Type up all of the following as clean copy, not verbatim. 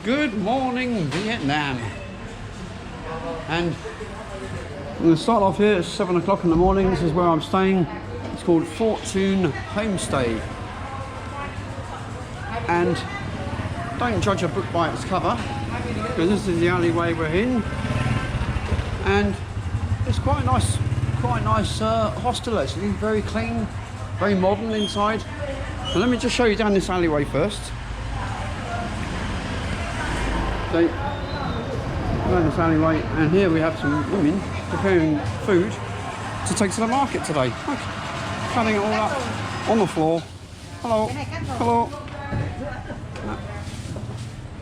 Good morning, Vietnam. And I'm going to start off here at 7 o'clock in the morning. This is where I'm staying. It's called Fortune Homestay. And don't judge a book by its cover, because this is the alleyway we're in. And it's quite a nice hostel actually. Very clean, very modern inside. So let me just show you down this alleyway first. So, down this alleyway, and here we have some women preparing food to take to the market today. Look, cutting it all up on the floor. Hello, hello.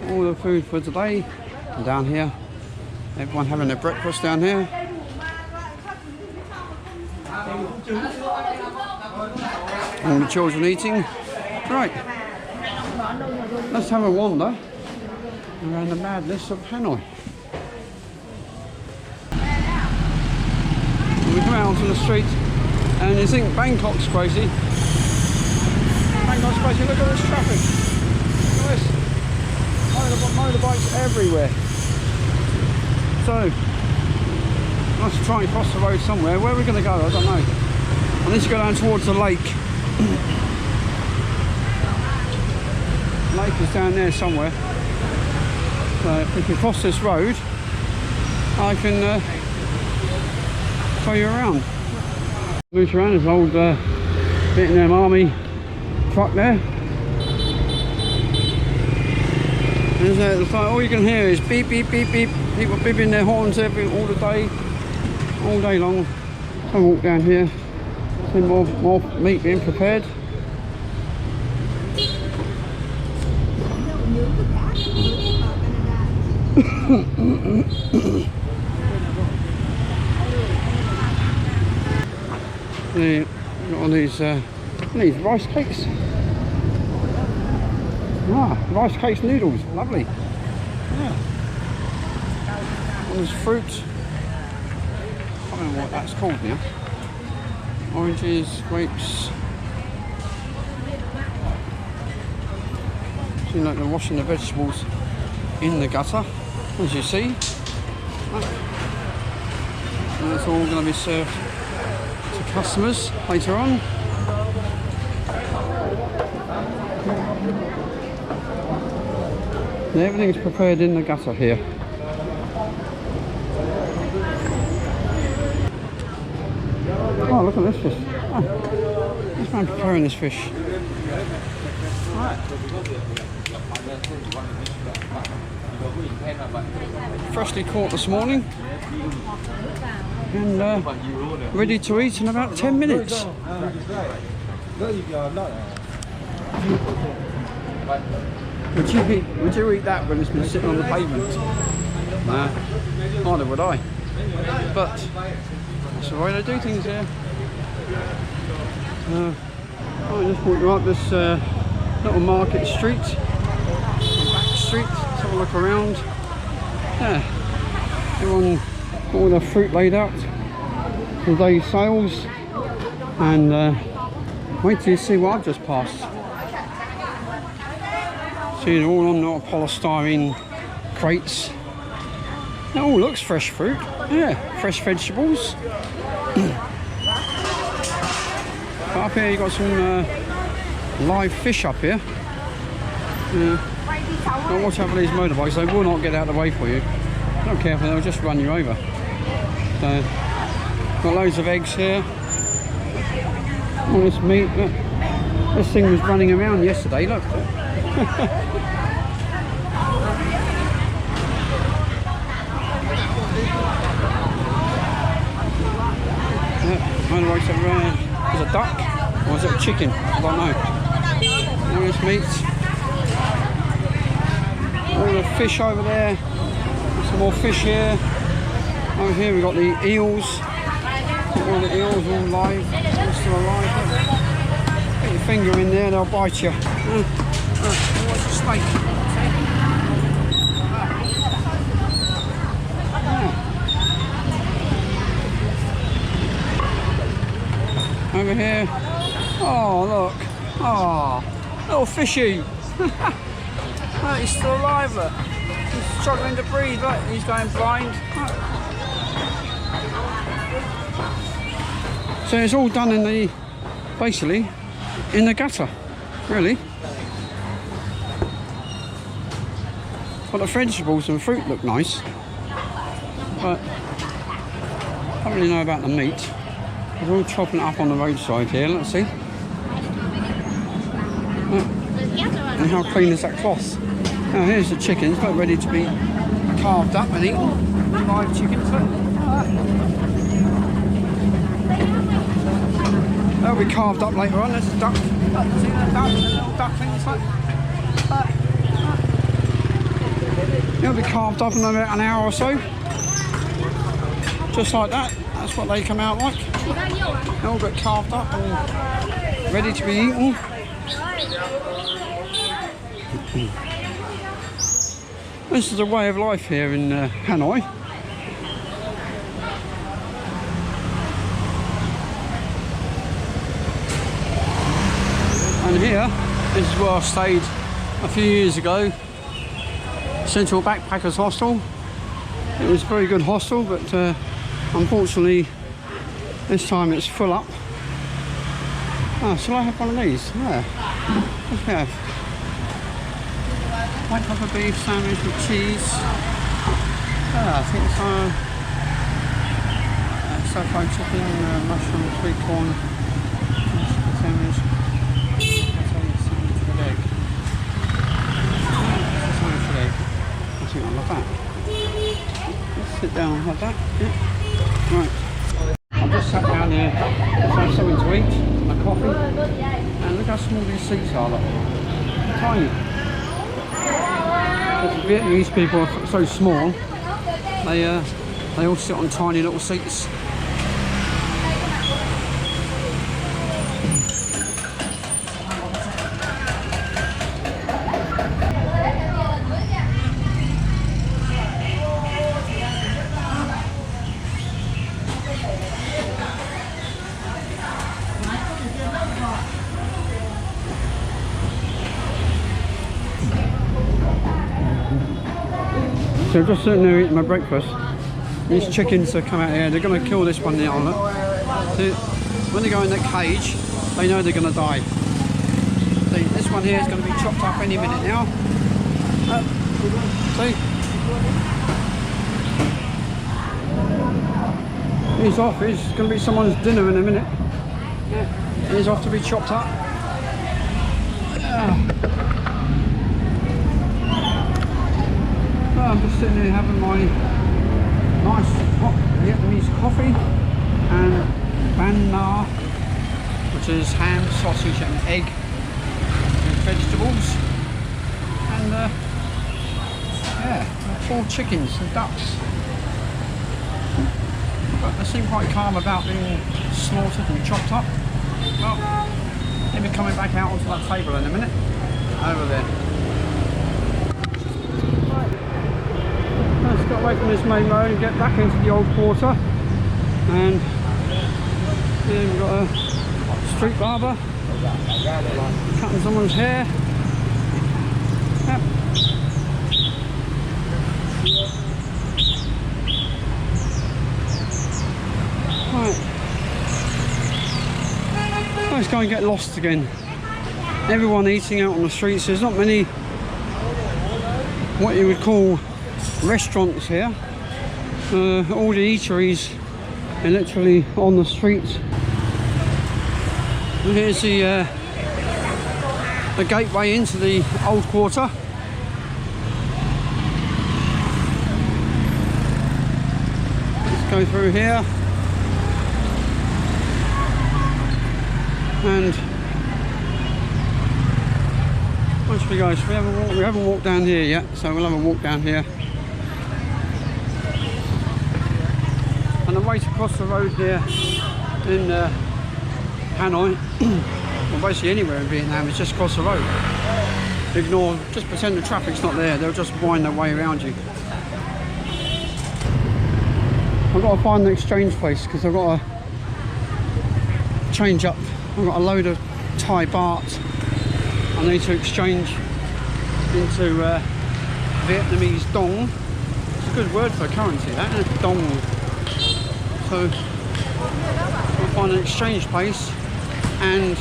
All the food for today. And down here, everyone having their breakfast down here. All the children eating. Right, let's have a wander around the madness of Hanoi. We come out onto the street and you think Bangkok's crazy. Bangkok's crazy, look at this traffic. Look at this. Motorbikes everywhere. So, let's try and cross the road somewhere. Where are we going to go? I don't know. I need to go down towards the lake. The lake is down there somewhere. So if we can cross this road, I can show you around. Move around, there's an old Vietnam Army truck there. And all you can hear is beep, beep, beep, beep. People beeping their horns all day long. I'll walk down here. See more meat being prepared. Got all these rice cakes. Rice cakes, noodles, lovely. Yeah. All this fruit. I don't know what that's called now. Oranges, grapes. Seems like they're washing the vegetables in the gutter, as you see. And that's all going to be served to customers later on. And everything's prepared in the gutter here. Oh, look at this fish. Oh, this man preparing this fish. Right. Freshly caught this morning and ready to eat in about 10 minutes. Would you eat that when it's been sitting on the pavement? Nah, neither would I. But that's the way they do things here. I'll just walk you up this little market street, back street. Let's have a look around. Yeah, everyone got all their fruit laid out for the day's sales, and wait till you see what I've just passed. See, they're all on little polystyrene crates. It all looks fresh fruit. Yeah, fresh vegetables. Up here you got some live fish up here. Now watch out for these motorbikes, they will not get out of the way for you. Don't care if they'll just run you over. So, got loads of eggs here. All this meat. Look. This thing was running around yesterday, look. Motorbikes everywhere. There's a duck, or is it a chicken? I don't know. All this meat. All the fish over there. Some more fish here. Over here we've got the eels. All the eels all live. All still alive. Get your finger in there, they'll bite you. What's a snake? Over here. Oh, look. Oh, little fishy. Oh, he's still alive, look. struggling to breathe. Look, he's going blind. Look. So it's all done in the, basically, in the gutter, really. But the vegetables and fruit look nice, but I don't really know about the meat. They're all chopping it up on the roadside here. Let's see. Look. And how clean is that cloth? Now here's the chickens, look, ready to be carved up and eaten. Live chickens, look. They'll be carved up later on. There's a duck. Look, see that duck? The little ducklings, look. They'll be carved up in about an hour or so. Just like that. That's what they come out like. They all get carved up and ready to be eaten. This is a way of life here in Hanoi. And here, this is where I stayed a few years ago. Central Backpackers Hostel. It was a very good hostel, but unfortunately this time it's full up. Oh, shall I have one of these? Yeah. What do we have? White pepper beef sandwich with cheese. I think it's stir-fried chicken, mushroom, sweet corn sandwich. Sandwich with egg. Sandwich with egg. I think I'll have that. Let's sit down and have that. Yeah. Right. I've just sat down here to have something to eat, a coffee, and look how small these seats are. Look. Tiny. The Vietnamese people are so small, they all sit on tiny little seats. So I'm just sitting there eating my breakfast. These chickens have come out here. They're going to kill this one now. Look. So when they go in that cage, they know they're going to die. See, this one here is going to be chopped up any minute now. See? He's off. He's going to be someone's dinner in a minute. He's off to be chopped up. I'm just sitting here having my nice hot Vietnamese coffee and banh na, which is ham, sausage and egg and vegetables, and yeah, 4 chickens and ducks. But they seem quite calm about being slaughtered and chopped up. Well, they'll be coming back out onto that table in a minute, over there. Let's get away from this main road and get back into the old quarter. And here we've got a street barber cutting someone's hair. Yep. Right. Let's go and get lost again. Everyone eating out on the streets. There's not many what you would call restaurants here. All the eateries are literally on the streets. And here's the gateway into the old quarter. Let's go through here. And where should we go? Should we have a walk? We haven't walked down here yet, so we'll have a walk down here. And the way to cross the road here in Hanoi, well basically anywhere in Vietnam, is just cross the road. Ignore, just pretend the traffic's not there, they'll just wind their way around you. I've got to find the exchange place because I've got to change up. I've got a load of Thai baht I need to exchange into Vietnamese dong. It's a good word for currency, that, isn't it? Dong. So I'll find an exchange place and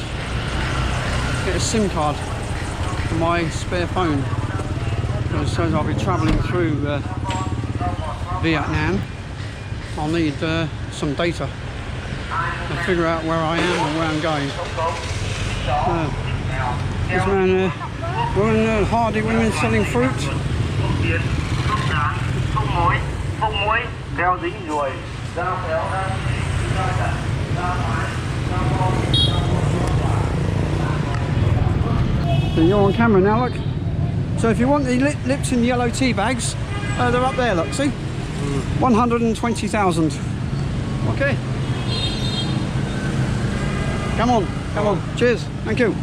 get a SIM card for my spare phone. Because as I'll be travelling through Vietnam, I'll need some data and figure out where I am and where I'm going. This man, women, hardy women selling fruit. So you're on camera now, look. So if you want the Lipton yellow tea bags, they're up there, look, see? 120,000. Okay. Come on, come on. Cheers, thank you.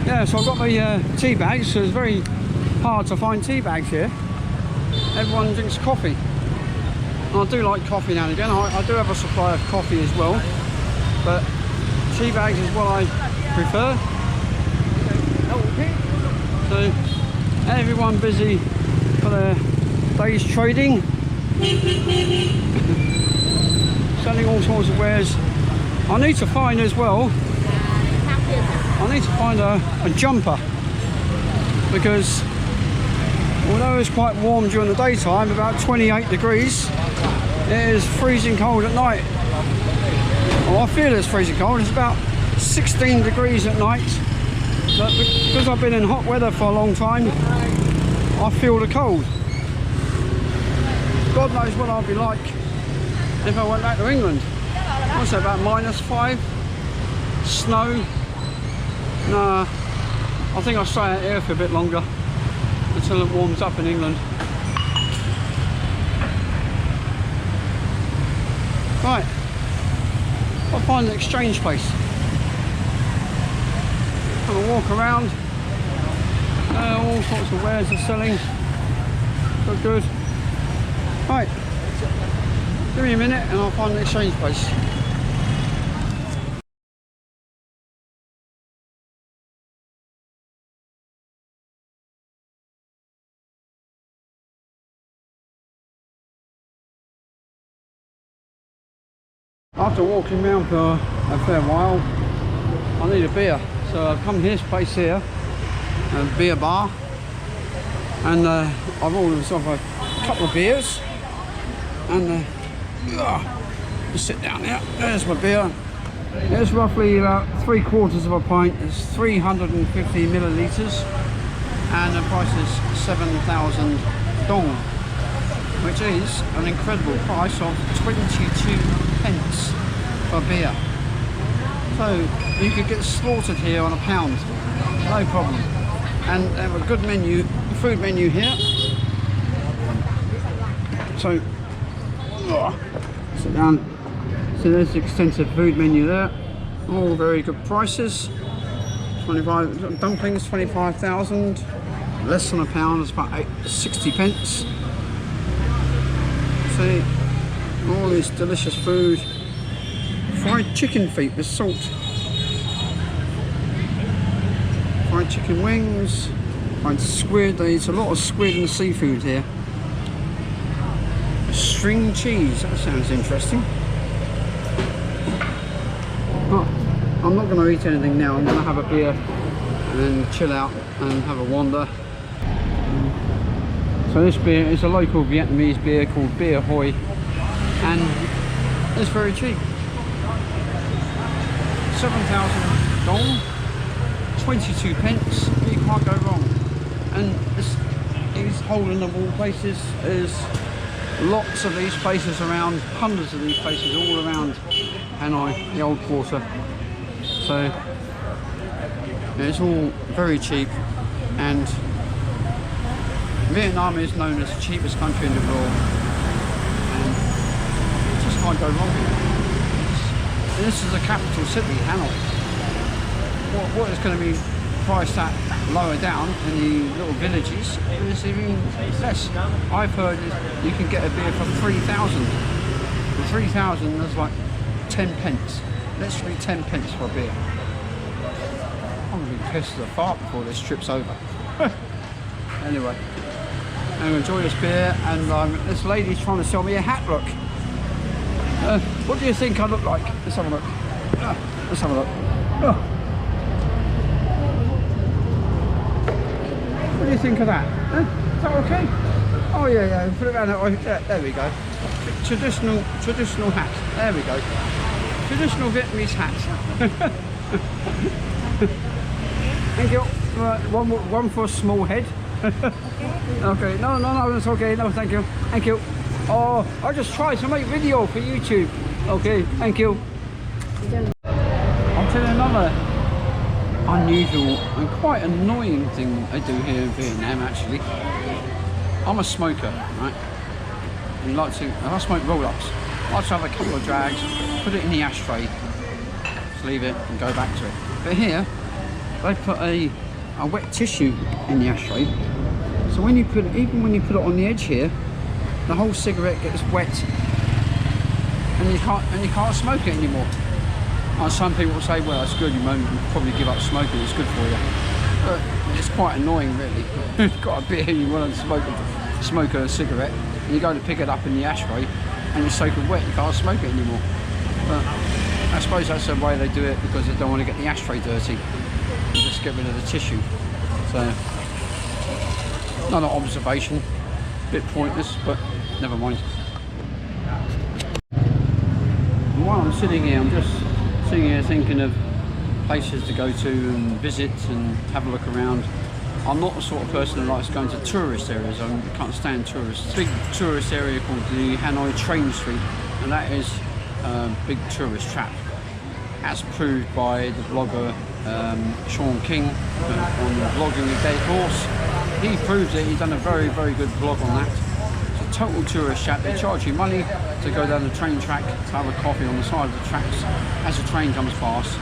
Yeah, so I've got my tea bags, so it's very hard to find tea bags here. Everyone drinks coffee. And I do like coffee now and again. I do have a supply of coffee as well, but tea bags is what I prefer. So everyone busy for their day's trading, selling all sorts of wares. I need to find as well, I need to find a jumper, because although it's quite warm during the daytime, about 28 degrees, it is freezing cold at night. Well, I feel it's freezing cold. It's about 16 degrees at night, but because I've been in hot weather for a long time, I feel the cold. God knows what I'll be like if I went back to England. What's that, about -5? Snow? Nah, I think I'll stay out here for a bit longer until it warms up in England. Right, I'll find an exchange place. Have a walk around. All sorts of wares are selling. Look good. Right, give me a minute and I'll find an exchange place. After walking around for a fair while, I need a beer. So I've come to this place here, a beer bar, and I've ordered myself a couple of beers, and just sit down there. There's my beer. It's roughly about 3/4 of a pint. It's 350 millilitres, and the price is 7,000 dong, which is an incredible price of 22 pence for beer. So you could get slaughtered here on a pound, no problem. And they have a good menu, food menu here. So sit down. So there's the extensive food menu there. All very good prices. 25 dumplings, 25,000. Less than a pound, it's about 60 pence. See, all this delicious food. Fried chicken feet with salt. Fried chicken wings. Fried squid. They eat a lot of squid and seafood here. String cheese. That sounds interesting. Oh, I'm not going to eat anything now. I'm going to have a beer and then chill out and have a wander. So this beer is a local Vietnamese beer called Beer Hoi, and it's very cheap. 7,000 dong, 22 pence. You can't go wrong. And these hole-in-the-wall places, there's lots of these places around, hundreds of these places all around Hanoi, the old quarter. So it's all very cheap, and Vietnam is known as the cheapest country in the world, and you just can't go wrong here. And this is the capital city, Hanoi. What is going to be priced at lower down in the little villages is even less. I've heard you can get a beer for 3,000. For 3,000, there's like 10 pence. Literally 10 pence for a beer. I'm going to be pissed as a fart before this trip's over. Anyway, I'm going to enjoy this beer, and this lady's trying to sell me a hat. Look. What do you think I look like? Let's have a look. Let's have a look. Oh. What do you think of that? Is that okay? Oh yeah, put it around that way. Yeah, there we go. Traditional hat. There we go. Traditional Vietnamese hat. Thank you. One for a small head. Okay. No, that's okay. No, thank you. Thank you. Oh, I just tried to make video for YouTube. Okay, thank you. I'll tell you another unusual and quite annoying thing they do here in Vietnam. Actually, I'm a smoker, right? And I smoke roll-ups. I like to have a couple of drags, put it in the ashtray, just leave it and go back to it. But here, they put a wet tissue in the ashtray. So when you put it, even when you put it on the edge here, the whole cigarette gets wet, and you can't smoke it anymore. Some people will say, well, that's good, you probably give up smoking, it's good for you. But it's quite annoying, really. You've got a beer and you want to smoke a cigarette, and you go to pick it up in the ashtray, and it's soaking wet, you can't smoke it anymore. But I suppose that's the way they do it, because they don't want to get the ashtray dirty. They just get rid of the tissue. So, not an observation. Bit pointless, but never mind. And while I'm sitting here, I'm just sitting here thinking of places to go to and visit and have a look around. I'm not the sort of person who likes going to tourist areas. I can't stand tourists. It's a big tourist area called the Hanoi train street, and that is a big tourist trap, as proved by the blogger Sean King on Vlogging a Dead Horse. He proves it. He's done a very, very good vlog on that. It's a total tourist trap. They charge you money to go down the train track, to have a coffee on the side of the tracks as the train comes past.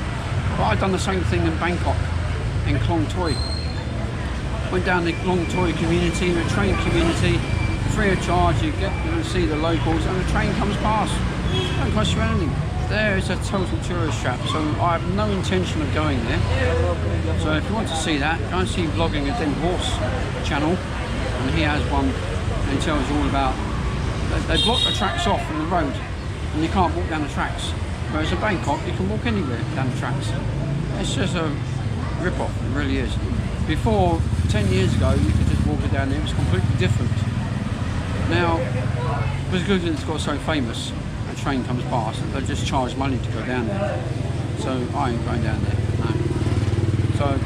But I've done the same thing in Bangkok, in Klong Toi. Went down the Klong Toi community, the train community, free of charge. You get to see the locals, and the train comes past. Don't cost you anything. There is a total tourist trap, so I have no intention of going there. So if you want to see that, go and see Vlogging a Dead Horse channel, and he has one, and he tells you all about. They block the tracks off from the road, and you can't walk down the tracks. Whereas in Bangkok, you can walk anywhere down the tracks. It's just a rip-off, it really is. Before, 10 years ago, you could just walk it down there, it was completely different. Now, because it's got so famous, a train comes past, they just charge money to go down there. So I ain't going down there, no. So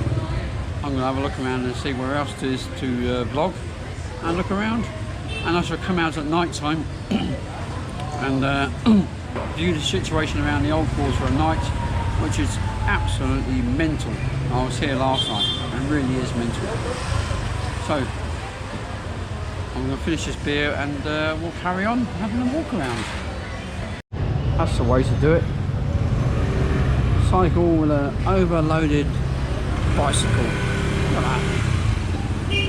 I'm going to have a look around and see where else there is to vlog and look around. And I shall come out at night time and view the situation around the old quarter at night, which is absolutely mental. I was here last night, it really is mental. So I'm going to finish this beer and we'll carry on having a walk around. That's the way to do it. Cycle with an overloaded bicycle. Look at that.